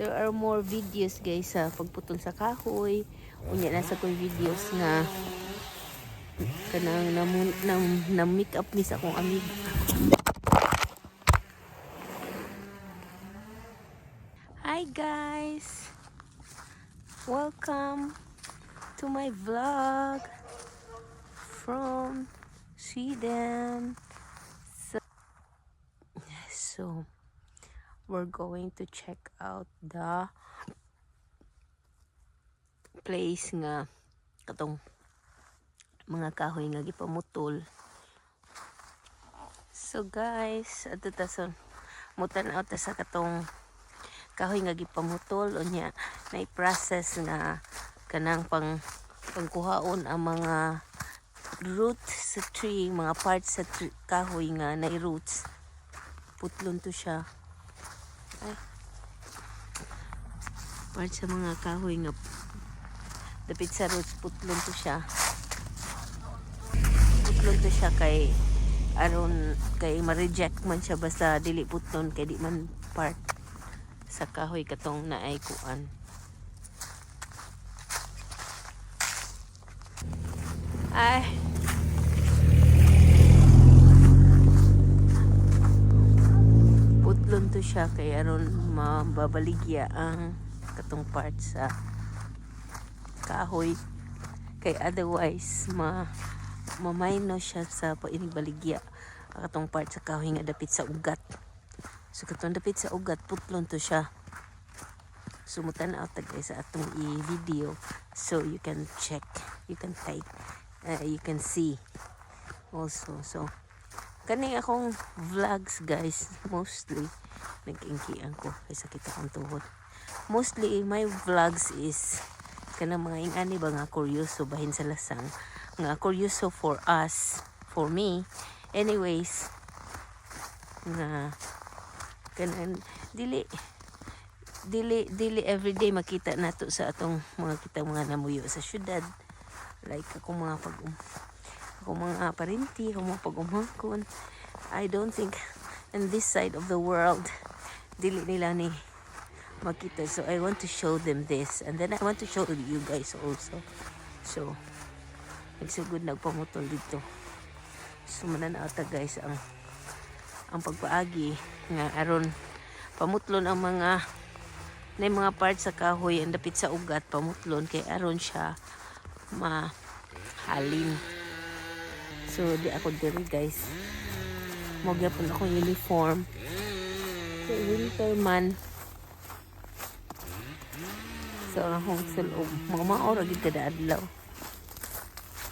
There are more videos guys sa pagputol sa kahoy. Unya na sa ko'y videos nga kanang na make up ni sa akong amiga. Hi guys! Welcome to my vlog from Sweden. So we're going to check out the place nga katong mga kahoy nga gipamutol. So guys, adto ta son mutan-aw ta sa katong kahoy nga gipamutol unya na i-process nga kanang pangkuhaon ang mga roots sa tree, mga parts sa kahoy nga na roots. Putlon to siya. Ay. Part sa mga kahoy nga dapit sa roots, putlon to siya. Putlon to siya kay aron kay ma-reject man siya basta dili putlon kay di man part sa kahoy katong naay kuan. Ay. Putlon to siya kay aron mababaligya ang katong part sa kahoy kay otherwise mamayno siya sa painibaligya ang katong part sa kahoy nga dapit sa ugat. So katong dapit sa ugat putlon to siya. Sumutan out guys sa atong i-video so you can check, you can take, you can see also. So kaning akong vlogs guys, mostly nag-ingkian ko kay sakit akong tuhod. Mostly my vlogs is kanang mga ingani ba nga kuryoso bahin sa lasang nga kuryoso for us, for me anyways, nga kanang dili everyday makita nato sa atong mga namuyo sa syudad, like akong mga parinti, akong mga pag-umangkon. I don't think in this side of the world dili nila ni makita, so I want to show them this and then I want to show you guys also. So nagsugod nagpamutol dito, so mananata guys ang pagpaagi nga aron pamutlon ang mga parts sa kahoy ang dapit sa ugat, pamutlon kay aron siya mahalin. So di ako diri guys, magyapon ako uniform kay winter man. So akong sulog mga maora gid kada adlaw,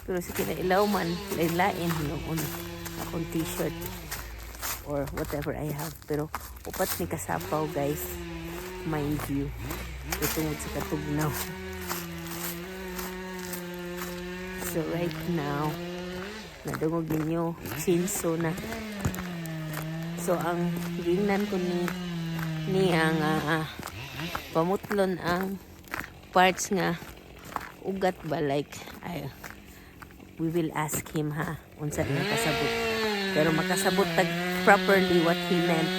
pero sa kinailaw man lain-lain noon akong t-shirt or whatever I have, pero upat ni kasapaw guys, mind you, itungod sa katugnaw. So right now nadungog ninyo chinso na. So ang gingnan ko ni ang pamutlon ang parts nga ugat ba, like we will ask him unsa na kasabot, pero makasabot tag properly what he meant.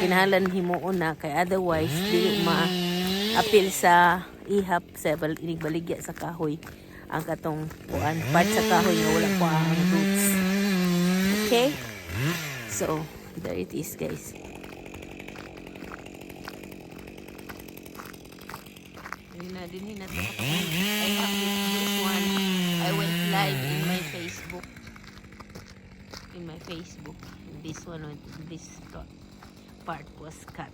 Kinahanglan himuon na kay otherwise dili ma-appeal sa ihap sa baligya sa kahoy ang katong kuan part sa kahoy nga wala pa ang roots. Okay, so there it is guys. Dinhi na to. I have this one. I went live in my Facebook. This one, this part was cut.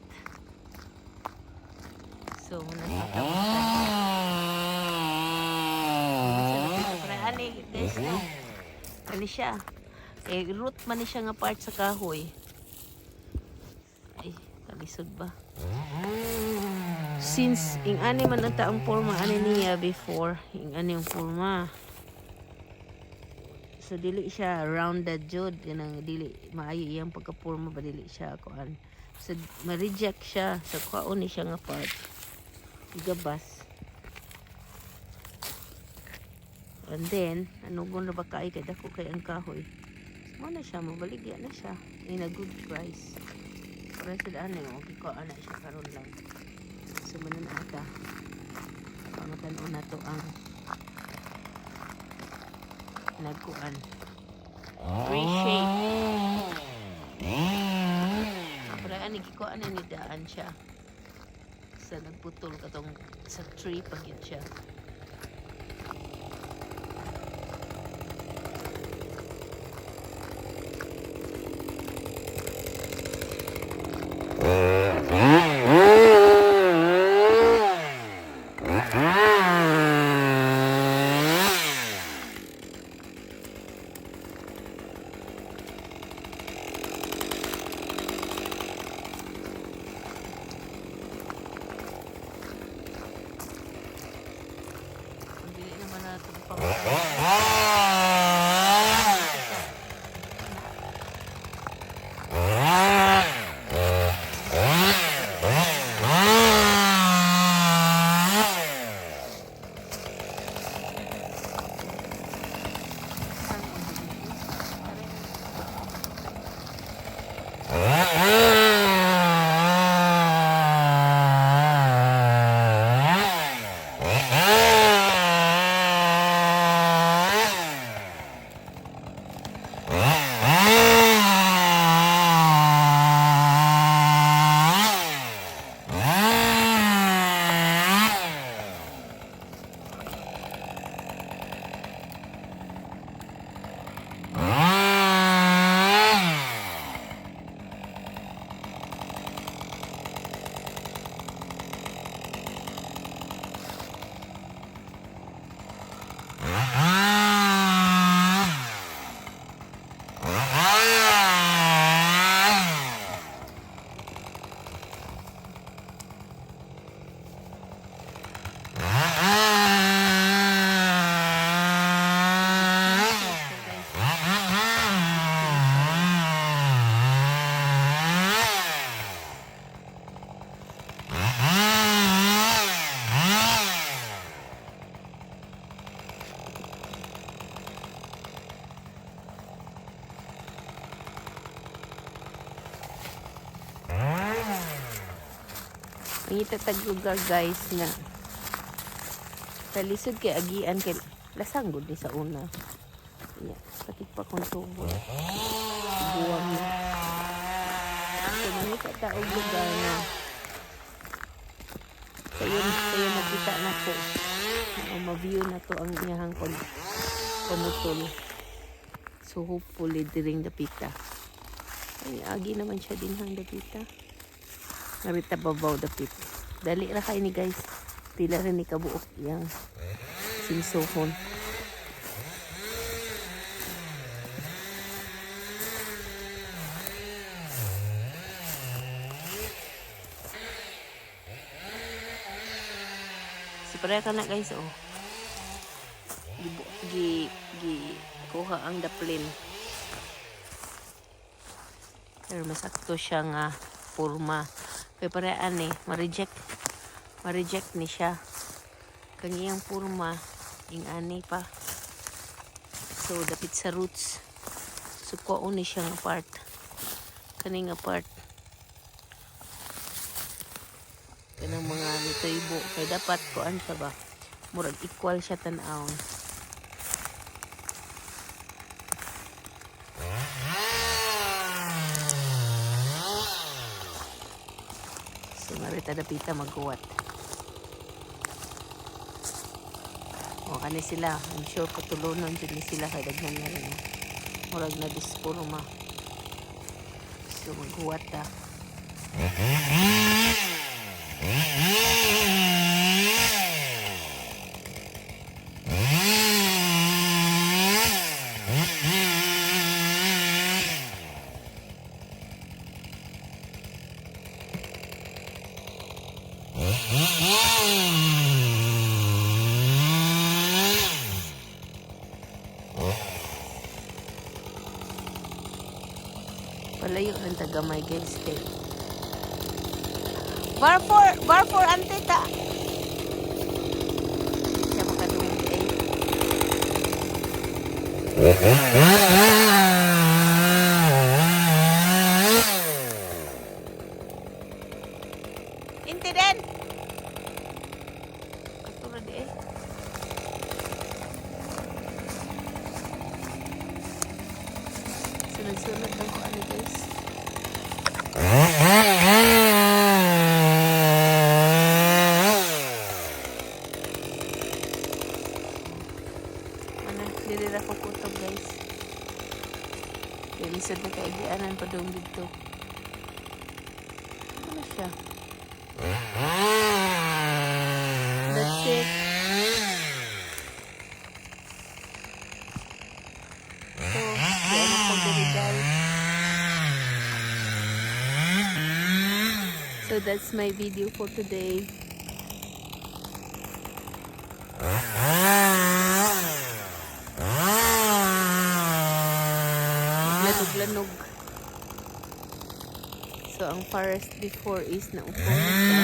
So ano siya? Root man ni siya nga part sa kahoy. Ay, kalisod ba? Since ingani man ang taong forma ani niya before, ingani yung forma. So dili siya rounded jud, kanang dili maayo iyang pagka-forma ba, dili siya kuan. So ma-reject siya sa kuan ni siya nga part. Igabas. And then, anugon na ba kay dako kay ang kahoy. Mo na siya, mabaligya na siya in a good price. Para sa daan mo, kiko ana siya karon lang. So dapita. Pangatan na to ang nagkuan. Reshape. Pero ani gikuan ni daan siya. Sa nagputol katong sa tree pagit siya. Hindi naman natin itatag lugar guys nga talisod kay agian kay lasang gud ni sa una. Yeah, patik pa kung tubo. Buwang na. So, nangita taog lugar na sayo nakita na po. Ma-view na to ang iyahang pamutol. So, hopefully, diring dapita. Ay, agi naman siya din hang dapita. Narita babaw dapit. Dali ra kay ni guys. Pila rin ni kabuok yang sinsohon. Sipre ka na guys oh. Kuha ang daplin. Pero masakto siya nga forma. Kaya paraan eh, ma-reject ni siya. Kanyang forma, yung ani pa. So, dapit sa roots. So, kuha ni siyang apart. Kaning apart. Kanang mga nito ibo. Kaya dapat kuan pa ba? Murag equal siya tan-aon. So, marita dapita magkuwat. O, kani sila. I'm sure patulunon dyan sila kaya daghan na rin. Murag na disporma. So, magkuwat ta. Palayo ng tagamay guys kay bar for antita siya makadungog inti din ra di eh. Sunod-sunod lang ko ano guys. Ano, dili ra ko kutob guys. Ilisod na kaigianan pa doon dito. Ano siya? That's it. So, di ano ko dili guys. So that's my video for today. Lanog-lanog. So ang forest before is naupo na siya.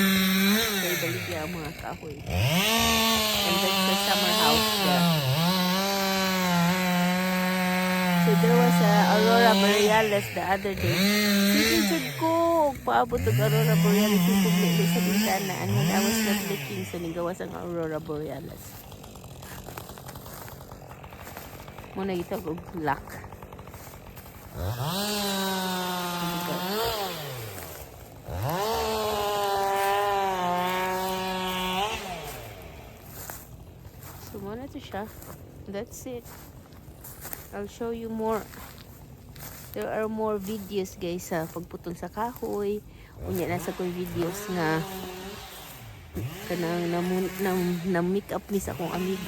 Kaya baligya ang mga kahoy. And that's the summer house there. So there was a aurora borealis the other day. Sinisod ko. Paabot ang aurora borealis yung pumili sa bintana. And when I was not looking, so nigawas ang aurora borealis. Muna ito og luck. So muna to siya. That's it. I'll show you more. There are more videos guys sa pagputol sa kahoy. Unya na sa ko'y videos nga kanang na make up ni sa akong amigo.